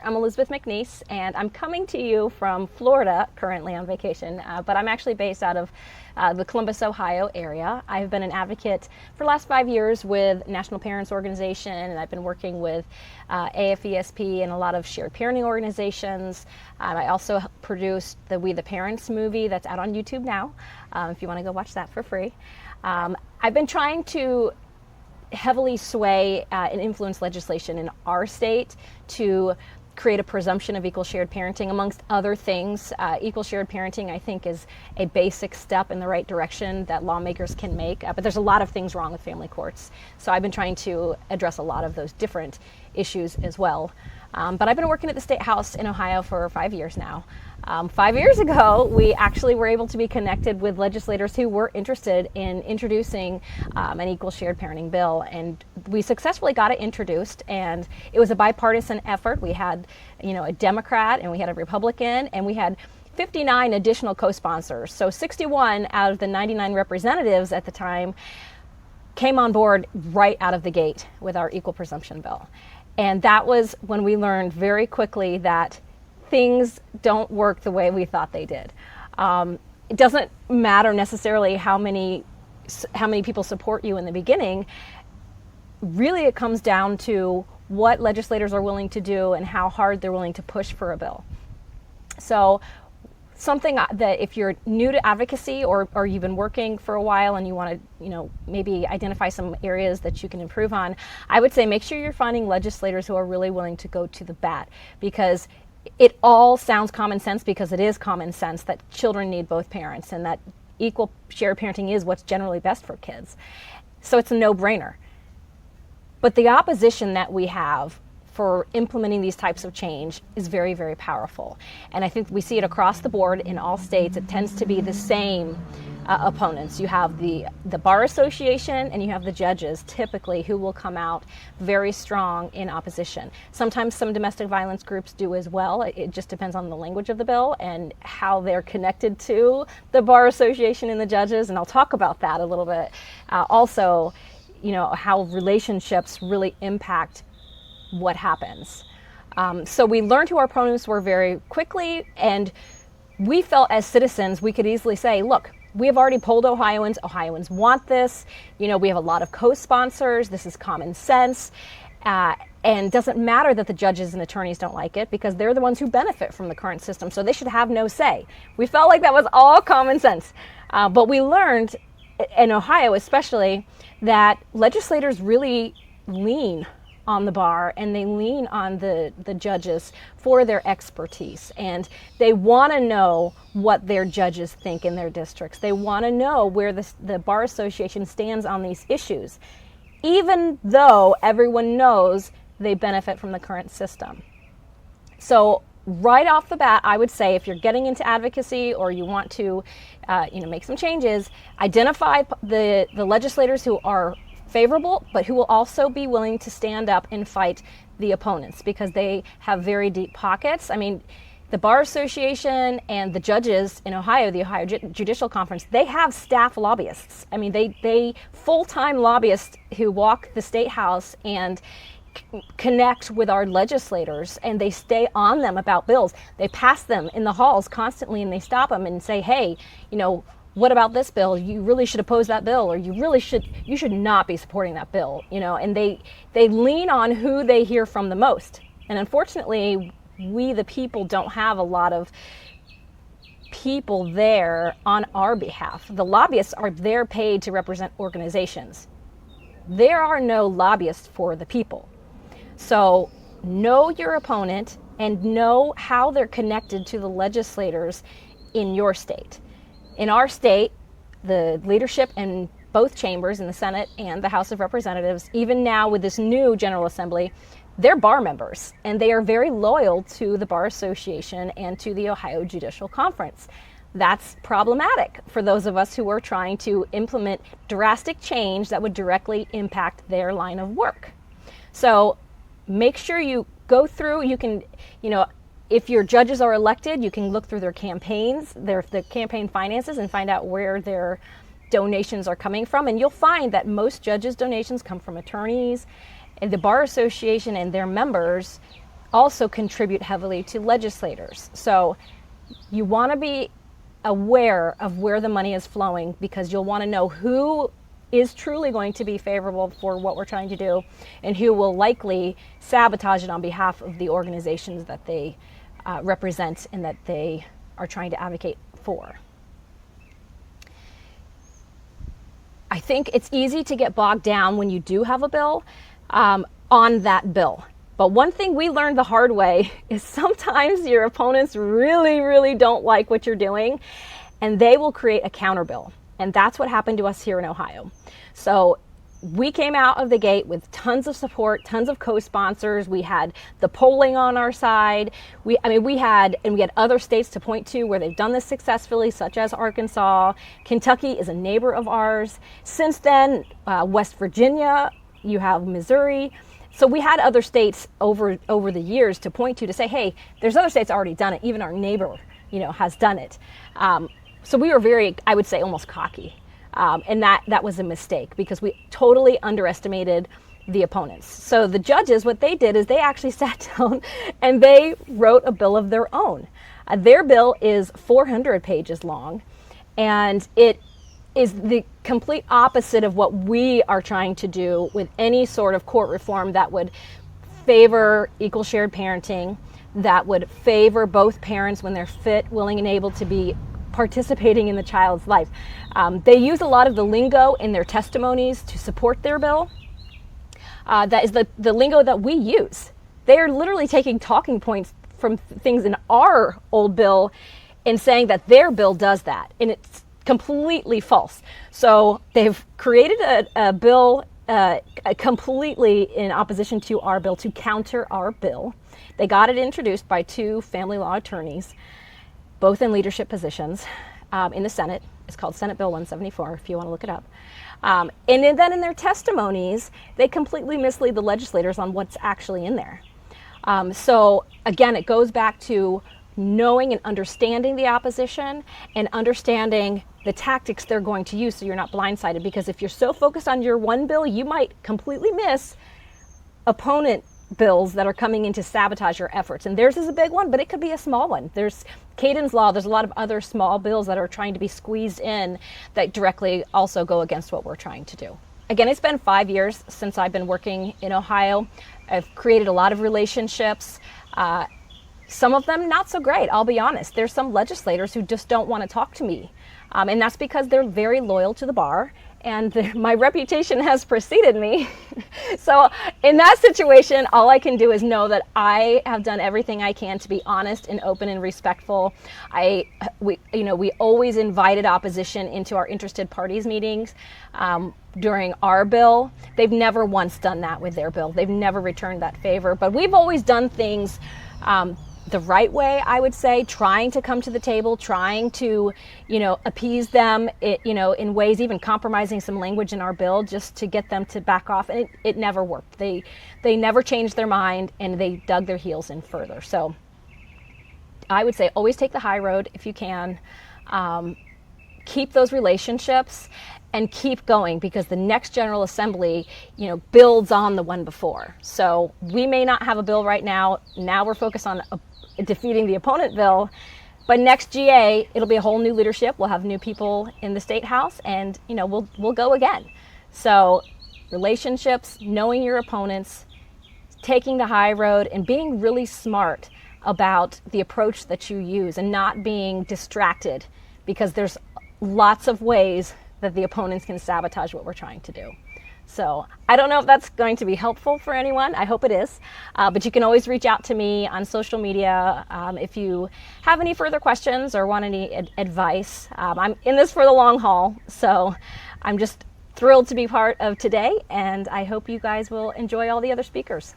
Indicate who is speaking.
Speaker 1: I'm Elizabeth McNeese, and I'm coming to you from Florida, currently on vacation, but I'm actually based out of the Columbus, Ohio area. I've been an advocate for the last 5 years with National Parents Organization, and I've been working with AFESP and a lot of shared parenting organizations. I also produced the We the Parents movie that's out on YouTube now, if you want to go watch that for free. I've been trying to heavily sway and influence legislation in our state to create a presumption of equal shared parenting, amongst other things. Equal shared parenting, I think, is a basic step in the right direction that lawmakers can make, but there's a lot of things wrong with family courts. So I've been trying to address a lot of those different issues as well. But I've been working at the State House in Ohio for 5 years now. 5 years ago, we actually were able to be connected with legislators who were interested in introducing an equal shared parenting bill, and we successfully got it introduced, and it was a bipartisan effort. We had, a Democrat and we had a Republican, and we had 59 additional co-sponsors. So 61 out of the 99 representatives at the time came on board right out of the gate with our equal presumption bill. And that was when we learned very quickly that things don't work the way we thought they did. It doesn't matter necessarily how many people support you in the beginning. Really, it comes down to what legislators are willing to do and how hard they're willing to push for a bill. So something that if you're new to advocacy or you've been working for a while and you want to, maybe identify some areas that you can improve on, I would say make sure you're finding legislators who are really willing to go to the bat, because it all sounds common sense, because it is common sense that children need both parents and that equal shared parenting is what's generally best for kids. So it's a no-brainer. But the opposition that we have for implementing these types of change is very, very powerful. And I think we see it across the board in all states. It tends to be the same opponents. You have the Bar Association and you have the judges, typically, who will come out very strong in opposition. Sometimes some domestic violence groups do as well. It just depends on the language of the bill and how they're connected to the Bar Association and the judges, and I'll talk about that a little bit. Also, how relationships really impact what happens. So we learned who our opponents were very quickly, and we felt as citizens we could easily say, look, we have already polled Ohioans. Ohioans want this. We have a lot of co-sponsors. This is common sense. And it doesn't matter that the judges and attorneys don't like it, because they're the ones who benefit from the current system, so they should have no say. We felt like that was all common sense. But we learned, in Ohio especially, that legislators really lean on the bar and they lean on the judges for their expertise, and they want to know what their judges think in their districts. They want to know where the Bar Association stands on these issues, even though everyone knows they benefit from the current system. So right off the bat, I would say if you're getting into advocacy or you want to make some changes, identify the legislators who are favorable, but who will also be willing to stand up and fight the opponents, because they have very deep pockets. I mean, the Bar Association and the judges in Ohio, the Ohio Judicial Conference, they have staff lobbyists. I mean, they full-time lobbyists who walk the State House and connect with our legislators, and they stay on them about bills. They pass them in the halls constantly, and they stop them and say, hey, what about this bill? You really should oppose that bill, or you should not be supporting that bill, and they lean on who they hear from the most. And unfortunately, we the people don't have a lot of people there on our behalf. The lobbyists are there paid to represent organizations. There are no lobbyists for the people. So know your opponent and know how they're connected to the legislators in your state. In our state, the leadership in both chambers, in the Senate and the House of Representatives, even now with this new General Assembly, they're bar members, and they are very loyal to the Bar Association and to the Ohio Judicial Conference. That's problematic for those of us who are trying to implement drastic change that would directly impact their line of work. So make sure you go through, you can, if your judges are elected, you can look through their campaigns, the campaign finances, and find out where their donations are coming from. And you'll find that most judges' donations come from attorneys, and the Bar Association and their members also contribute heavily to legislators. So you want to be aware of where the money is flowing, because you'll want to know who is truly going to be favorable for what we're trying to do and who will likely sabotage it on behalf of the organizations that they represent and that they are trying to advocate for. I think it's easy to get bogged down when you do have a bill on that bill. But one thing we learned the hard way is sometimes your opponents really, really don't like what you're doing, and they will create a counter bill. And that's what happened to us here in Ohio. So we came out of the gate with tons of support, tons of co-sponsors. We had the polling on our side. We had other states to point to where they've done this successfully, such as Arkansas. Kentucky is a neighbor of ours. Since then, West Virginia, you have Missouri. So we had other states over the years to point to say, hey, there's other states already done it. Even our neighbor, has done it. So we were very, I would say, almost cocky. And that was a mistake, because we totally underestimated the opponents. So the judges, what they did is they actually sat down and they wrote a bill of their own. Their bill is 400 pages long, and it is the complete opposite of what we are trying to do with any sort of court reform that would favor equal shared parenting, that would favor both parents when they're fit, willing, and able to be participating in the child's life. They use a lot of the lingo in their testimonies to support their bill. That is the lingo that we use. They are literally taking talking points from things in our old bill and saying that their bill does that, and it's completely false. So they've created a bill completely in opposition to our bill to counter our bill. They got it introduced by two family law attorneys, both in leadership positions in the Senate. It's called Senate Bill 174, if you want to look it up. And then in their testimonies, they completely mislead the legislators on what's actually in there. So again, it goes back to knowing and understanding the opposition and understanding the tactics they're going to use, so you're not blindsided. Because if you're so focused on your one bill, you might completely miss opponent bills that are coming in to sabotage your efforts. And theirs is a big one, but it could be a small one. There's Caden's Law. There's a lot of other small bills that are trying to be squeezed in that directly also go against what we're trying to do. Again, it's been 5 years since I've been working in Ohio. I've created a lot of relationships. Some of them not so great, I'll be honest. There's some legislators who just don't want to talk to me. And that's because they're very loyal to the bar, and my reputation has preceded me. So in that situation, all I can do is know that I have done everything I can to be honest and open and respectful. We always invited opposition into our interested parties meetings during our bill. They've never once done that with their bill. They've never returned that favor. But we've always done things the right way, I would say, trying to come to the table, trying to, appease them, in ways, even compromising some language in our bill just to get them to back off. And it never worked. They never changed their mind, and they dug their heels in further. So I would say always take the high road if you can. Keep those relationships and keep going, because the next General Assembly, builds on the one before. So we may not have a bill right now. Now we're focused on defeating the opponent bill. But next GA, it'll be a whole new leadership. We'll have new people in the State House, and we'll go again. So relationships, knowing your opponents, taking the high road, and being really smart about the approach that you use, and not being distracted, because there's lots of ways that the opponents can sabotage what we're trying to do. So I don't know if that's going to be helpful for anyone. I hope it is. But you can always reach out to me on social media if you have any further questions or want any advice. I'm in this for the long haul, so I'm just thrilled to be part of today, and I hope you guys will enjoy all the other speakers.